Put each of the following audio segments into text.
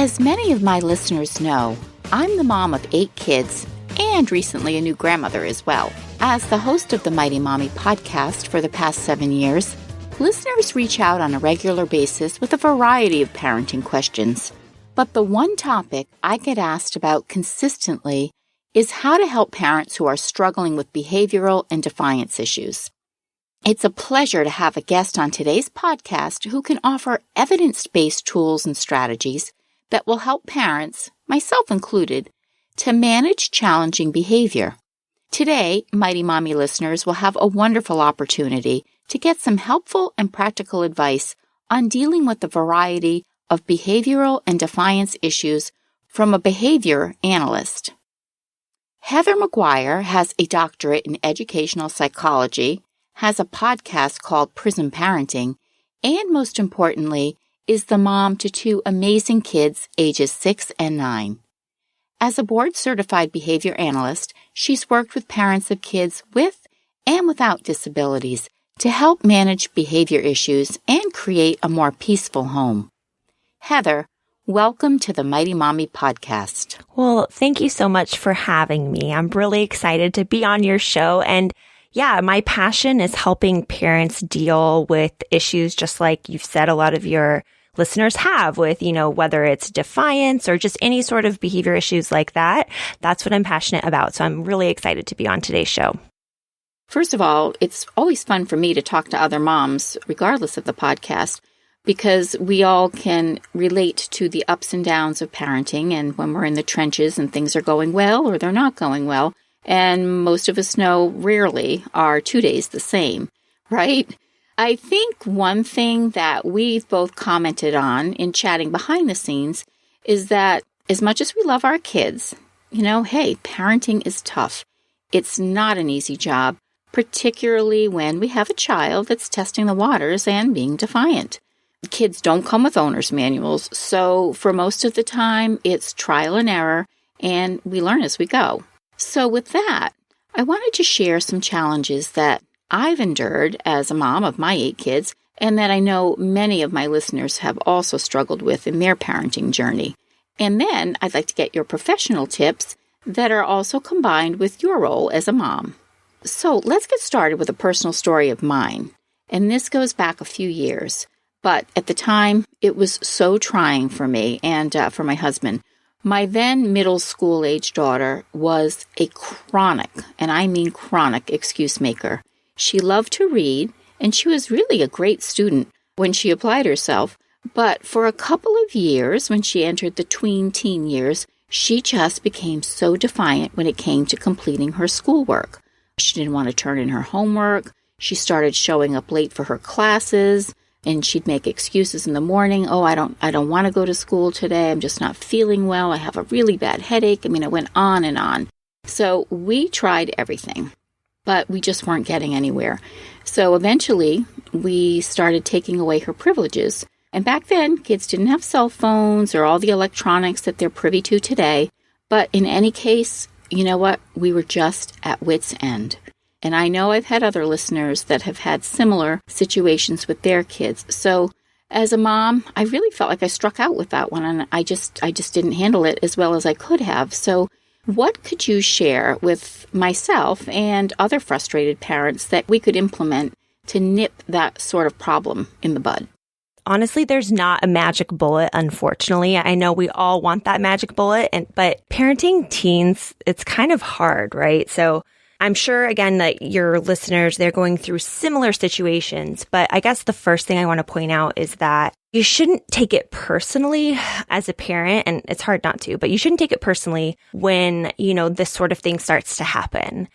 As many of my listeners know, I'm the mom of 8 kids and recently a new grandmother as well. As the host of the Mighty Mommy podcast for the past 7 years, listeners reach out on a regular basis with a variety of parenting questions. But the one topic I get asked about consistently is how to help parents who are struggling with behavioral and defiance issues. It's a pleasure to have a guest on today's podcast who can offer evidence-based tools and strategies that will help parents, myself included, to manage challenging behavior. Today, Mighty Mommy listeners will have a wonderful opportunity to get some helpful and practical advice on dealing with the variety of behavioral and defiance issues from a behavior analyst. Heather McGuire has a doctorate in educational psychology, has a podcast called Prism Parenting, and most importantly, is the mom to 2 amazing kids ages 6 and 9. As a board-certified behavior analyst, she's worked with parents of kids with and without disabilities to help manage behavior issues and create a more peaceful home. Heather, welcome to the Mighty Mommy podcast. Well, thank you so much for having me. I'm really excited to be on your show. And yeah, my passion is helping parents deal with issues just like you've said a lot of your listeners have with, whether it's defiance or just any sort of behavior issues like that. That's what I'm passionate about. So I'm really excited to be on today's show. First of all, it's always fun for me to talk to other moms, regardless of the podcast, because we all can relate to the ups and downs of parenting and when we're in the trenches and things are going well or they're not going well. And most of us know rarely are 2 days the same, right? I think one thing that we've both commented on in chatting behind the scenes is that as much as we love our kids, hey, parenting is tough. It's not an easy job, particularly when we have a child that's testing the waters and being defiant. Kids don't come with owner's manuals, so for most of the time, it's trial and error, and we learn as we go. So with that, I wanted to share some challenges that I've endured as a mom of my 8 kids and that I know many of my listeners have also struggled with in their parenting journey. And then I'd like to get your professional tips that are also combined with your role as a mom. So let's get started with a personal story of mine. And this goes back a few years. But at the time, it was so trying for me and for my husband. My then middle school age daughter was a chronic, and I mean chronic, excuse maker. She loved to read, and she was really a great student when she applied herself. But for a couple of years, when she entered the tween-teen years, she just became so defiant when it came to completing her schoolwork. She didn't want to turn in her homework. She started showing up late for her classes. And she'd make excuses in the morning. Oh, I don't want to go to school today. I'm just not feeling well. I have a really bad headache. It went on and on. So we tried everything, but we just weren't getting anywhere. So eventually we started taking away her privileges. And back then, kids didn't have cell phones or all the electronics that they're privy to today. But in any case, you know what? We were just at wit's end. And I know I've had other listeners that have had similar situations with their kids. So as a mom, I really felt like I struck out with that one, and I just didn't handle it as well as I could have. So what could you share with myself and other frustrated parents that we could implement to nip that sort of problem in the bud? Honestly, there's not a magic bullet, unfortunately. I know we all want that magic bullet, but parenting teens, it's kind of hard, right? So I'm sure, again, that your listeners, they're going through similar situations. But I guess the first thing I want to point out is that you shouldn't take it personally as a parent, and it's hard not to, but you shouldn't take it personally when, this sort of thing starts to happen.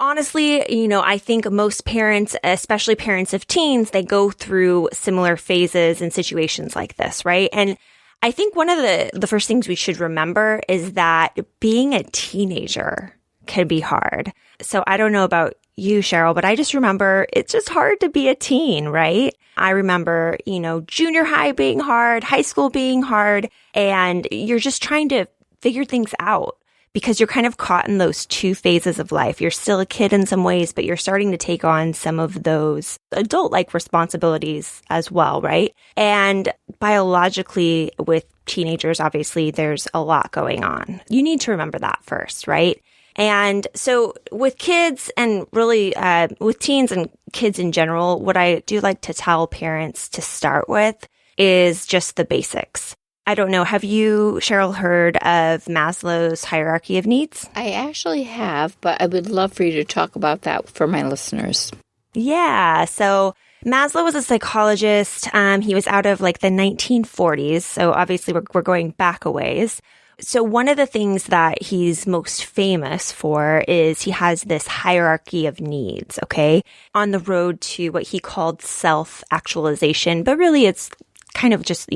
Honestly, I think most parents, especially parents of teens, they go through similar phases and situations like this, right? And I think one of the first things we should remember is that being a teenager can be hard. So I don't know about you, Cheryl, but I just remember it's just hard to be a teen, right? I remember, junior high being hard, high school being hard, and you're just trying to figure things out. because you're kind of caught in those two phases of life. You're still a kid in some ways, but you're starting to take on some of those adult-like responsibilities as well, right? And biologically, with teenagers, obviously, there's a lot going on. You need to remember that first, right? And so with kids and really with teens and kids in general, what I do like to tell parents to start with is just the basics. I don't know. Have you, Cheryl, heard of Maslow's hierarchy of needs? I actually have, but I would love for you to talk about that for my listeners. Yeah. So Maslow was a psychologist. He was out of like the 1940s. So obviously we're going back a ways. So one of the things that he's most famous for is he has this hierarchy of needs, okay, on the road to what he called self-actualization, but really it's kind of just,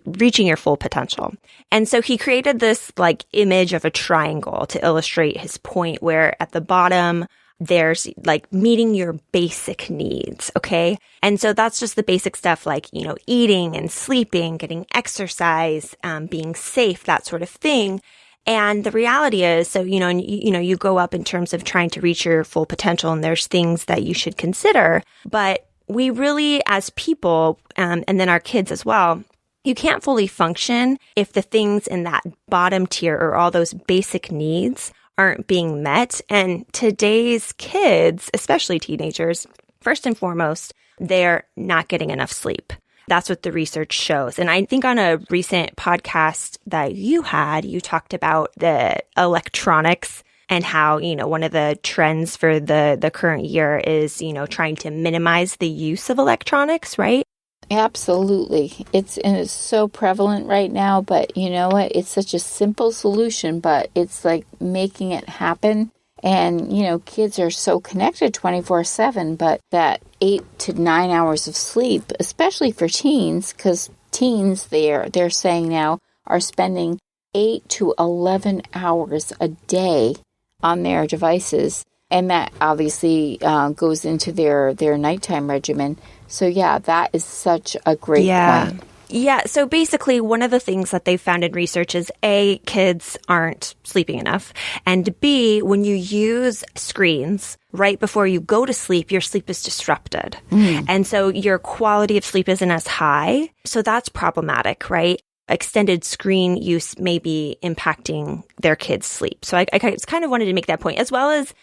reaching your full potential. And so he created this like image of a triangle to illustrate his point, where at the bottom, there's like meeting your basic needs. Okay. And so that's just the basic stuff like, eating and sleeping, getting exercise, being safe, that sort of thing. And the reality is, so, you go up in terms of trying to reach your full potential, and there's things that you should consider. But we really, as people, and then our kids as well, you can't fully function if the things in that bottom tier or all those basic needs aren't being met. And today's kids, especially teenagers, first and foremost, they're not getting enough sleep. That's what the research shows. And I think on a recent podcast that you had, you talked about the electronics and how, one of the trends for the current year is, trying to minimize the use of electronics, right? Absolutely. It's so prevalent right now, but you know what? It's such a simple solution, but it's like making it happen. And, kids are so connected 24/7, but that 8 to 9 hours of sleep, especially for teens, because teens, they're saying now, are spending 8 to 11 hours a day on their devices. And that obviously goes into their nighttime regimen. So yeah, that is such a great point. Yeah. So basically, one of the things that they've found in research is A, kids aren't sleeping enough. And B, when you use screens right before you go to sleep, your sleep is disrupted. And so your quality of sleep isn't as high. So that's problematic, right? Extended screen use may be impacting their kids' sleep. So I kind of wanted to make that point, as well as,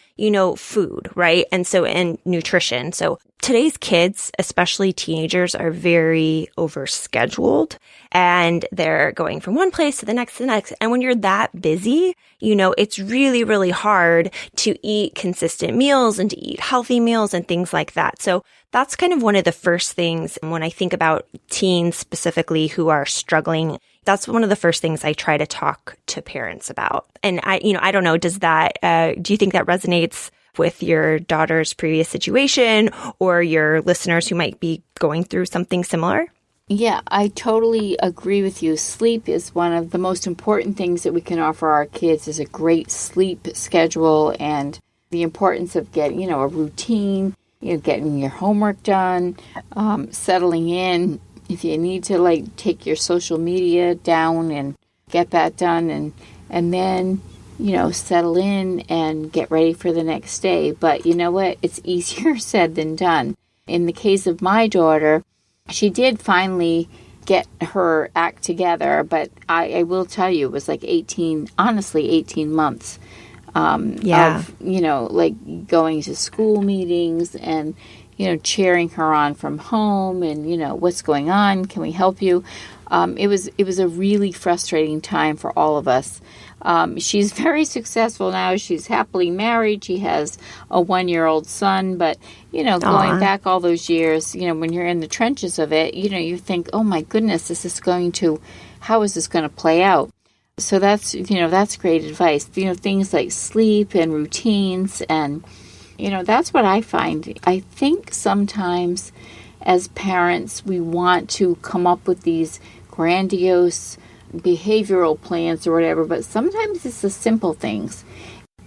food, right? And nutrition. So today's kids, especially teenagers, are very overscheduled, and they're going from one place to the next. And when you're that busy, it's really, really hard to eat consistent meals and to eat healthy meals and things like that. So that's kind of one of the first things when I think about teens specifically who are struggling. That's one of the first things I try to talk to parents about. And I don't know, do you think that resonates with your daughter's previous situation or your listeners who might be going through something similar? Yeah, I totally agree with you. Sleep is one of the most important things that we can offer our kids, is a great sleep schedule, and the importance of getting, a routine, getting your homework done, settling in. If you need to take your social media down and get that done, and then, settle in and get ready for the next day. But you know what? It's easier said than done. In the case of my daughter, she did finally get her act together, but I will tell you, it was like 18 months of, going to school meetings and, cheering her on from home and, what's going on? Can we help you? It was a really frustrating time for all of us. She's very successful now. She's happily married. She has a 1-year-old son, but, going back all those years, when you're in the trenches of it, you think, oh my goodness, how is this going to play out? So that's great advice. Things like sleep and routines, and, that's what I find. I think sometimes as parents, we want to come up with these grandiose behavioral plans or whatever, but sometimes it's the simple things.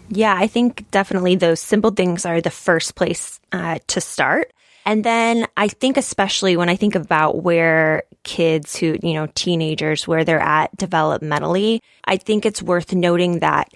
Yeah, I think definitely those simple things are the first place to start. And then I think especially when I think about where kids who, teenagers, where they're at developmentally, I think it's worth noting that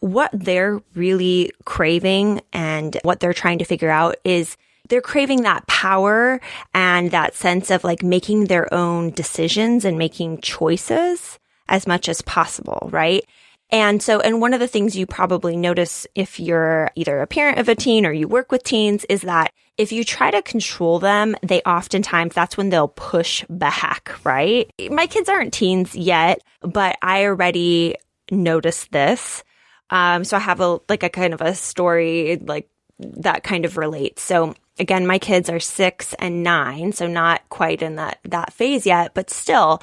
what they're really craving and what they're trying to figure out is they're craving that power and that sense of like making their own decisions and making choices as much as possible, right? And one of the things you probably notice if you're either a parent of a teen or you work with teens is that if you try to control them, they oftentimes, that's when they'll push back, right? My kids aren't teens yet, but I already noticed this. So I have a kind of a story like that kind of relates. So again, my kids are 6 and 9, so not quite in that phase yet, but still,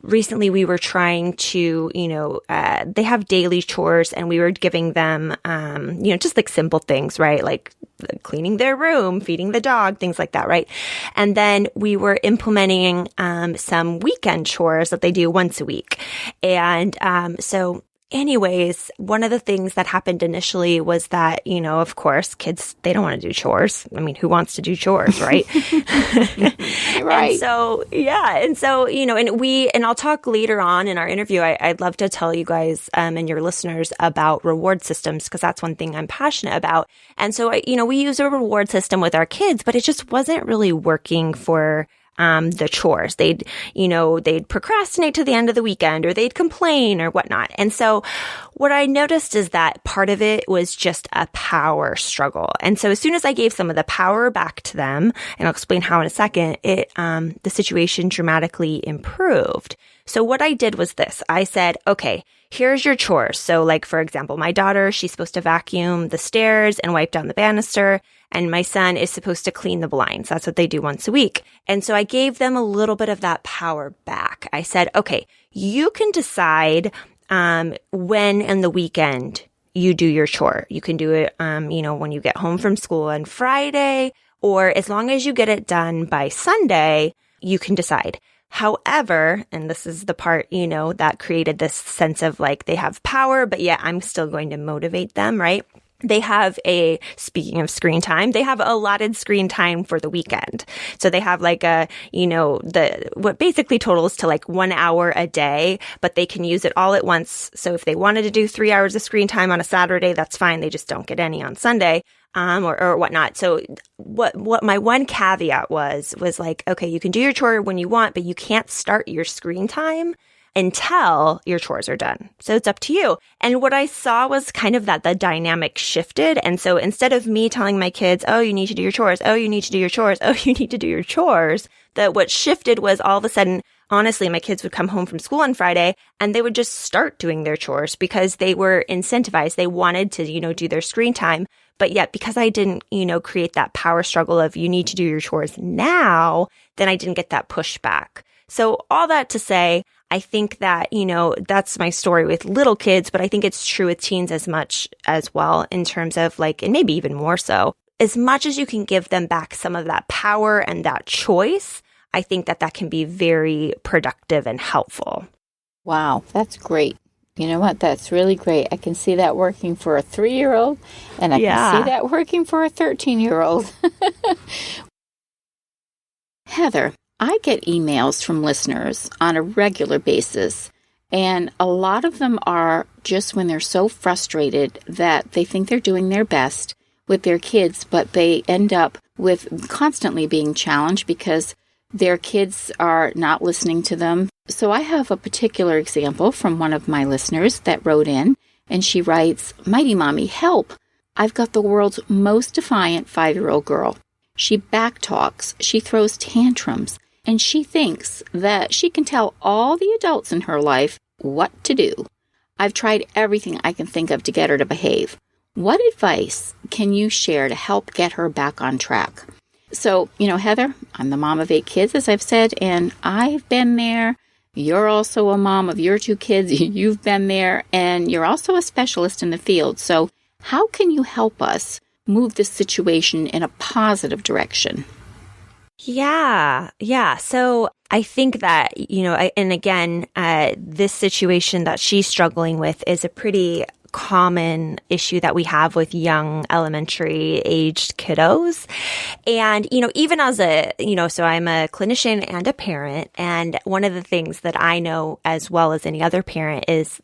recently we were trying to, they have daily chores and we were giving them, just like simple things, right? Like cleaning their room, feeding the dog, things like that, right? And then we were implementing, some weekend chores that they do once a week. And, anyways, one of the things that happened initially was that, of course, kids, they don't want to do chores. I mean, who wants to do chores, right? Right. And I'll talk later on in our interview. I'd love to tell you guys and your listeners about reward systems because that's one thing I'm passionate about. And so, we use a reward system with our kids, but it just wasn't really working for the chores. They'd procrastinate to the end of the weekend or they'd complain or whatnot. And so what I noticed is that part of it was just a power struggle. And so as soon as I gave some of the power back to them, and I'll explain how in a second, the situation dramatically improved. So what I did was this. I said, okay, here's your chores. So like, for example, my daughter, she's supposed to vacuum the stairs and wipe down the banister. And my son is supposed to clean the blinds. That's what they do once a week. And so I gave them a little bit of that power back. I said, okay, you can decide when in the weekend you do your chore. You can do it, when you get home from school on Friday, or as long as you get it done by Sunday, you can decide. However, and this is the part, that created this sense of like they have power, but yet I'm still going to motivate them, right? They have speaking of screen time, they have allotted screen time for the weekend. So they have like what basically totals to like 1 hour a day, but they can use it all at once. So if they wanted to do 3 hours of screen time on a Saturday, that's fine. They just don't get any on Sunday. Or whatnot. So what my one caveat was like, okay, you can do your chore when you want, but you can't start your screen time until your chores are done. So it's up to you. And what I saw was kind of that the dynamic shifted. And so instead of me telling my kids, oh, you need to do your chores. Oh, you need to do your chores. Oh, you need to do your chores. That what shifted was all of a sudden, honestly, my kids would come home from school on Friday and they would just start doing their chores because they were incentivized. They wanted to, do their screen time. But yet, because I didn't, create that power struggle of you need to do your chores now, then I didn't get that pushback. So all that to say, I think that, that's my story with little kids, but I think it's true with teens as much as well in terms of like, and maybe even more so, as much as you can give them back some of that power and that choice, I think that can be very productive and helpful. Wow, that's great. You know what? That's really great. I can see that working for a 3-year-old, and I can see that working for a 13-year-old. Heather, I get emails from listeners on a regular basis, and a lot of them are just when they're so frustrated that they think they're doing their best with their kids, but they end up with constantly being challenged because their kids are not listening to them. So I have a particular example from one of my listeners that wrote in, and she writes, Mighty Mommy, help! I've got the world's most defiant 5-year-old girl. She backtalks, she throws tantrums, and she thinks that she can tell all the adults in her life what to do. I've tried everything I can think of to get her to behave. What advice can you share to help get her back on track? So, Heather, I'm the mom of 8 kids, as I've said, and I've been there. You're also a mom of your 2 kids. You've been there, and you're also a specialist in the field. So how can you help us move this situation in a positive direction? Yeah. So I think that, and again, this situation that she's struggling with is a pretty common issue that we have with young elementary aged kiddos. And, even as so I'm a clinician and a parent. And one of the things that I know as well as any other parent is,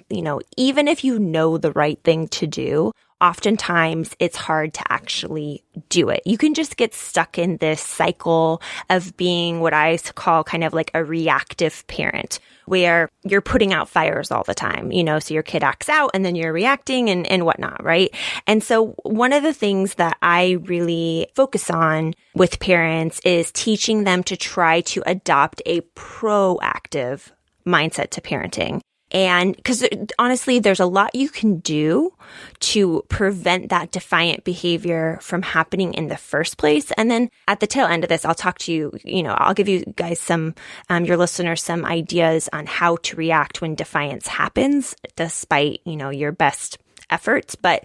even if you know the right thing to do, oftentimes it's hard to actually do it. You can just get stuck in this cycle of being what I call kind of like a reactive parent, where you're putting out fires all the time, so your kid acts out and then you're reacting and whatnot, right? And so one of the things that I really focus on with parents is teaching them to try to adopt a proactive mindset to parenting. And because honestly, there's a lot you can do to prevent that defiant behavior from happening in the first place. And then at the tail end of this, I'll talk to you, I'll give you guys your listeners some ideas on how to react when defiance happens, despite, your best efforts. But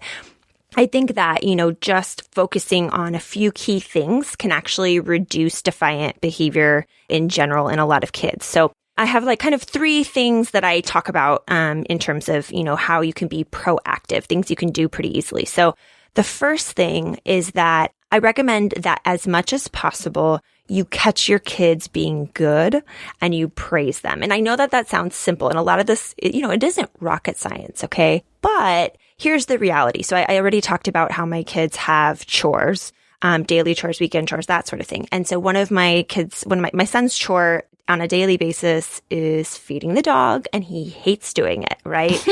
I think that, just focusing on a few key things can actually reduce defiant behavior in general in a lot of kids. So I have kind of 3 things that I talk about in terms of, how you can be proactive, things you can do pretty easily. So the first thing is that I recommend that as much as possible, you catch your kids being good and you praise them. And I know that sounds simple. And a lot of this, it isn't rocket science, okay? But here's the reality. So I already talked about how my kids have chores, daily chores, weekend chores, that sort of thing. And so one of my son's chore on a daily basis is feeding the dog, and he hates doing it, right?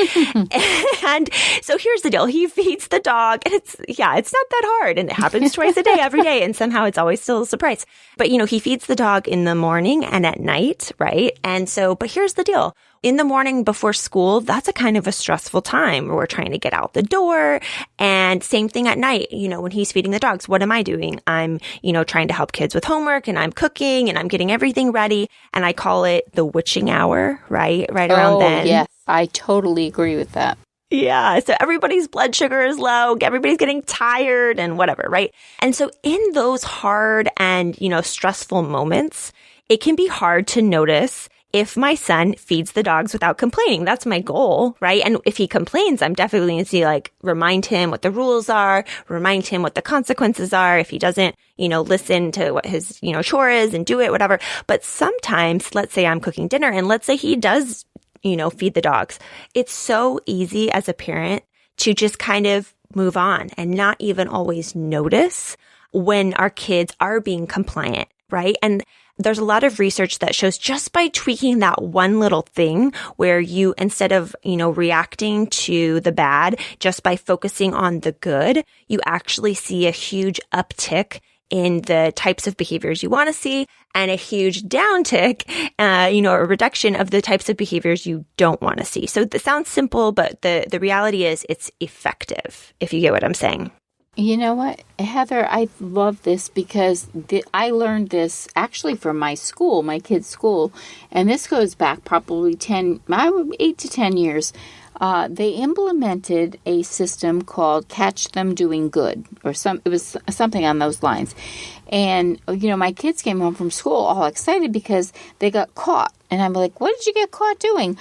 And so here's the deal. He feeds the dog, and it's not that hard, and it happens twice a day, every day, and somehow it's always still a surprise. But, he feeds the dog in the morning and at night, right? And so, but here's the deal. In the morning before school, that's a kind of a stressful time where we're trying to get out the door. And same thing at night, when he's feeding the dogs, what am I doing? I'm, trying to help kids with homework, and I'm cooking, and I'm getting everything ready. And I call it the witching hour, right? Right around then. Yes, I totally agree with that. Yeah. So everybody's blood sugar is low. Everybody's getting tired and whatever, right? And so in those hard and, stressful moments, it can be hard to notice if my son feeds the dogs without complaining. That's my goal, right? And if he complains, I'm definitely going to remind him what the rules are, remind him what the consequences are if he doesn't, listen to what his, chore is and do it, whatever. But sometimes, let's say I'm cooking dinner and let's say he does, feed the dogs. It's so easy as a parent to just kind of move on and not even always notice when our kids are being compliant, right? And there's a lot of research that shows just by tweaking that one little thing where you, instead of, reacting to the bad, just by focusing on the good, you actually see a huge uptick in the types of behaviors you want to see and a huge downtick, a reduction of the types of behaviors you don't want to see. So it sounds simple, but the reality is it's effective, if you get what I'm saying. You know what, Heather, I love this because I learned this actually from my school, my kids' school, and this goes back probably 8 to 10 years. They implemented a system called Catch Them Doing Good, it was something on those lines. And, my kids came home from school all excited because they got caught. And I'm like, what did you get caught doing?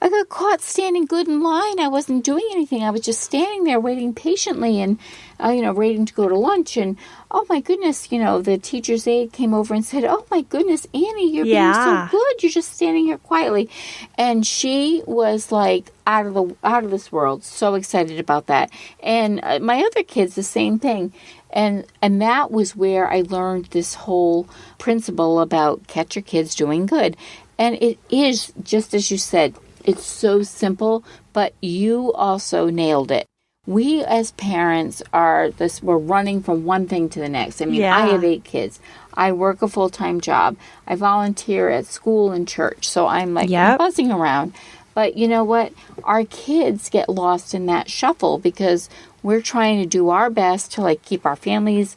I got caught standing good in line. I wasn't doing anything. I was just standing there waiting patiently and, waiting to go to lunch. And, oh, my goodness, the teacher's aide came over and said, oh, my goodness, Annie, you're being so good. You're just standing here quietly. And she was like out of this world, so excited about that. And my other kids, the same thing. And that was where I learned this whole principle about catch your kids doing good. And it is, just as you said, it's so simple, but you also nailed it. We as parents we're running from one thing to the next. I mean, I have 8 kids. I work a full-time job. I volunteer at school and church. So I'm I'm buzzing around. But you know what? Our kids get lost in that shuffle because we're trying to do our best to keep our families,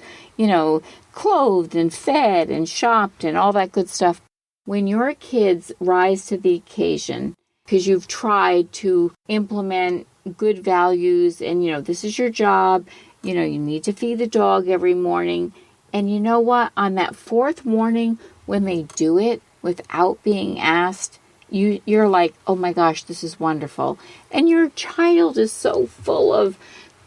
clothed and fed and shopped and all that good stuff. When your kids rise to the occasion because you've tried to implement good values and, this is your job, you need to feed the dog every morning. And you know what? On that 4th morning when they do it without being asked, you're like, oh my gosh, this is wonderful. And your child is so full of,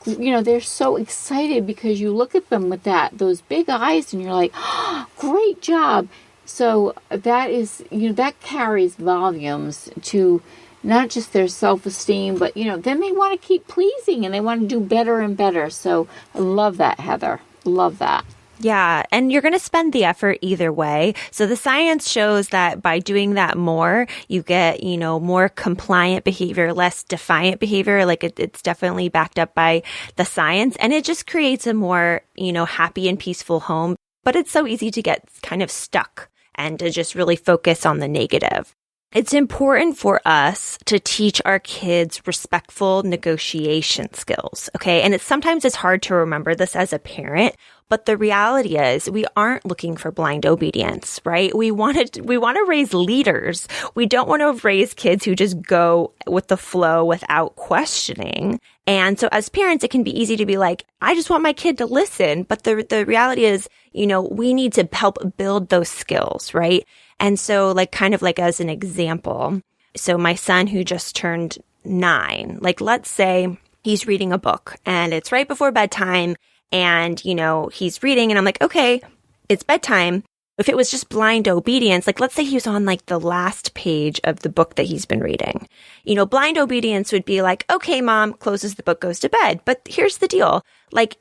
they're so excited because you look at them with those big eyes and you're like, oh, great job. So that is, that carries volumes to not just their self-esteem, but, then they want to keep pleasing and they want to do better and better. So I love that, Heather. Love that. Yeah. And you're going to spend the effort either way. So the science shows that by doing that more, you get, more compliant behavior, less defiant behavior. Like it's definitely backed up by the science. And it just creates a more, happy and peaceful home. But it's so easy to get kind of stuck and to just really focus on the negative. It's important for us to teach our kids respectful negotiation skills, okay? And sometimes it's hard to remember this as a parent, but the reality is we aren't looking for blind obedience, right? We want to raise leaders. We don't want to raise kids who just go with the flow without questioning. And so as parents, it can be easy to be like, I just want my kid to listen. But the reality is, we need to help build those skills, right? And so kind of as an example, so my son who just turned 9, let's say he's reading a book and it's right before bedtime and, he's reading and I'm like, okay, it's bedtime. If it was just blind obedience, let's say he was on the last page of the book that he's been reading, blind obedience would be like, okay, mom, closes the book, goes to bed. But here's the deal.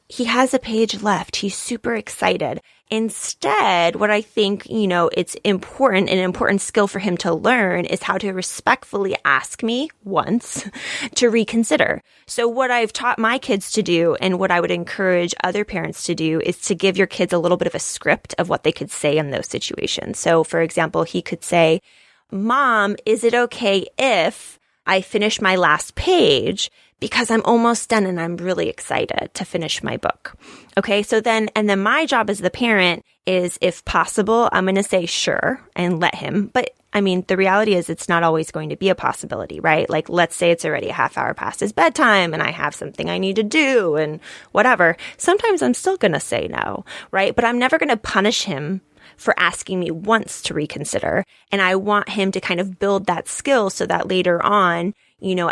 He has a page left. He's super excited. Instead, what I think, it's an important skill for him to learn is how to respectfully ask me once to reconsider. So what I've taught my kids to do and what I would encourage other parents to do is to give your kids a little bit of a script of what they could say in those situations. So for example, he could say, Mom, is it okay if I finish my last page? Because I'm almost done and I'm really excited to finish my book. Okay, so then my job as the parent is, if possible, I'm going to say sure and let him. But I mean, the reality is it's not always going to be a possibility, right? Let's say it's already a half hour past his bedtime and I have something I need to do and whatever. Sometimes I'm still going to say no, right? But I'm never going to punish him for asking me once to reconsider. And I want him to kind of build that skill so that later on,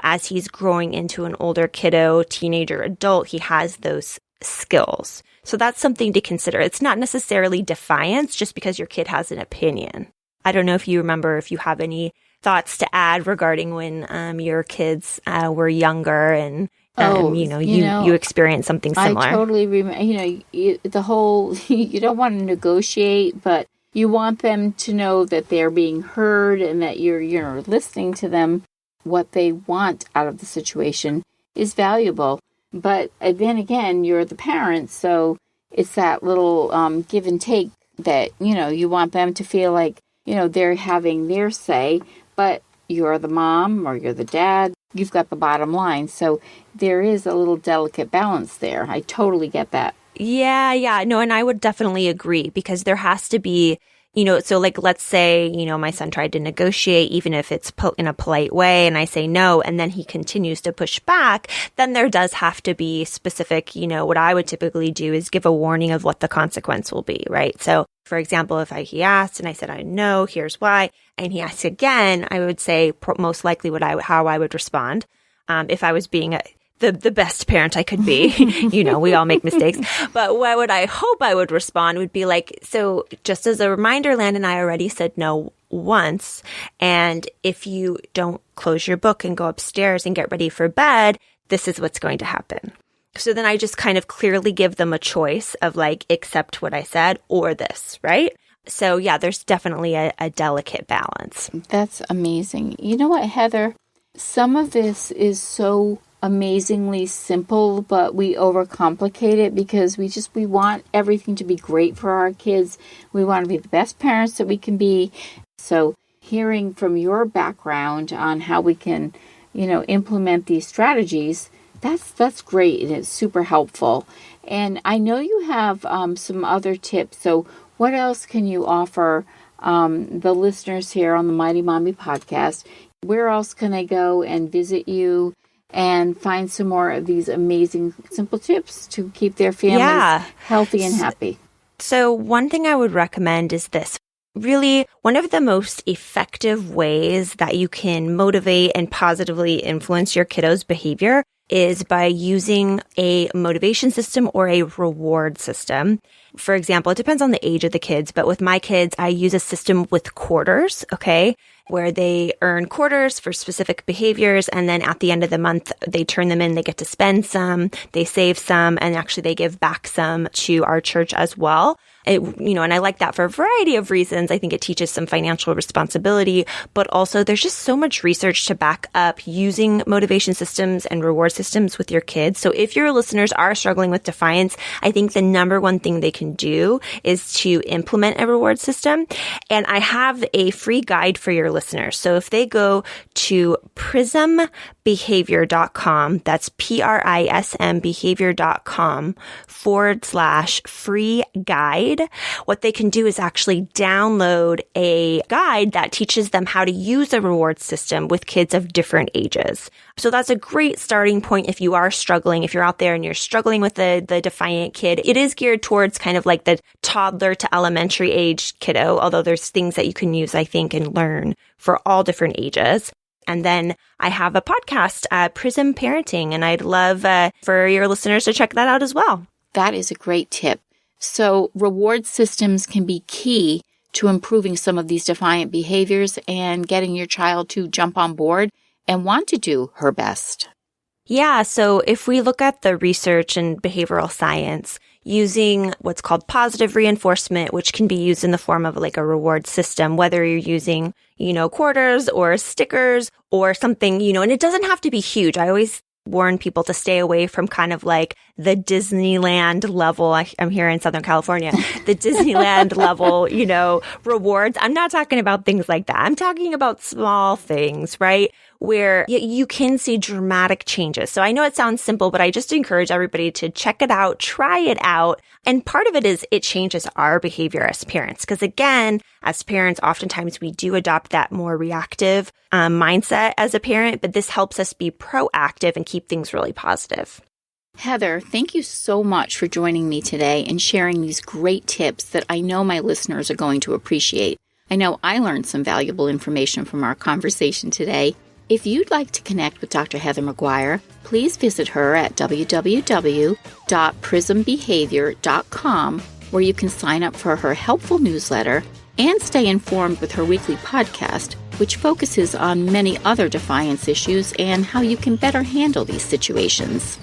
as he's growing into an older kiddo, teenager, adult, he has those skills. So that's something to consider. It's not necessarily defiance just because your kid has an opinion. I don't know if you remember, if you have any thoughts to add regarding when your kids were younger and you experienced something similar. I totally remember, the whole, you don't want to negotiate, but you want them to know that they're being heard and that you're listening to them. What they want out of the situation is valuable. But then again, you're the parent, so it's that little give and take that, you want them to feel like, they're having their say, but you're the mom or you're the dad. You've got the bottom line. So there is a little delicate balance there. I totally get that. Yeah. No, and I would definitely agree because there has to be, so let's say, my son tried to negotiate, even if it's in a polite way, and I say no, and then he continues to push back, then there does have to be specific, what I would typically do is give a warning of what the consequence will be, right? So, for example, if he asked and I said, I know, here's why, and he asked again, I would say most likely how I would respond. If I was being the best parent I could be. We all make mistakes. But what would I hope I would respond would be like, so just as a reminder, Landon and I already said no once. And if you don't close your book and go upstairs and get ready for bed, this is what's going to happen. So then I just kind of clearly give them a choice of accept what I said or this, right? So yeah, there's definitely a delicate balance. That's amazing. You know what, Heather? Some of this is so amazingly simple, but we overcomplicate it because we want everything to be great for our kids. We want to be the best parents that we can be. So hearing from your background on how we can, implement these strategies, that's great and it's super helpful. And I know you have some other tips. So what else can you offer the listeners here on the Mighty Mommy podcast? Where else can I go and visit you and find some more of these amazing simple tips to keep their families healthy and happy? So one thing I would recommend is this. really one of the most effective ways that you can motivate and positively influence your kiddos' behavior is by using a motivation system or a reward system. For example, it depends on the age of the kids, but with my kids, I use a system with quarters, okay, where they earn quarters for specific behaviors. And then at the end of the month, they turn them in, they get to spend some, they save some, and actually they give back some to our church as well. And I like that for a variety of reasons. I think it teaches some financial responsibility, but also there's just so much research to back up using motivation systems and reward systems with your kids. So if your listeners are struggling with defiance, I think the number one thing they can do is to implement a reward system. And I have a free guide for your listeners. So if they go to prismbehavior.com, that's PRISM behavior.com/free guide, what they can do is actually download a guide that teaches them how to use a reward system with kids of different ages. So that's a great starting point if you are struggling, if you're out there and you're struggling with the defiant kid. It is geared towards kind of like the toddler to elementary age kiddo, although there's things that you can use, I think, and learn for all different ages. And then I have a podcast, Prism Parenting, and I'd love for your listeners to check that out as well. That is a great tip. So reward systems can be key to improving some of these defiant behaviors and getting your child to jump on board and want to do her best. Yeah. So if we look at the research in behavioral science, using what's called positive reinforcement, which can be used in the form of like a reward system, whether you're using, quarters or stickers or something, and it doesn't have to be huge. I always warn people to stay away from kind of like the Disneyland level. I'm here in Southern California, the Disneyland level, rewards. I'm not talking about things like that. I'm talking about small things, right? Where you can see dramatic changes. So I know it sounds simple, but I just encourage everybody to check it out, try it out. And part of it is it changes our behavior as parents. Because again, as parents, oftentimes we do adopt that more reactive mindset as a parent, but this helps us be proactive and keep things really positive. Heather, thank you so much for joining me today and sharing these great tips that I know my listeners are going to appreciate. I know I learned some valuable information from our conversation today. If you'd like to connect with Dr. Heather McGuire, please visit her at www.prismbehavior.com, where you can sign up for her helpful newsletter and stay informed with her weekly podcast, which focuses on many other defiance issues and how you can better handle these situations.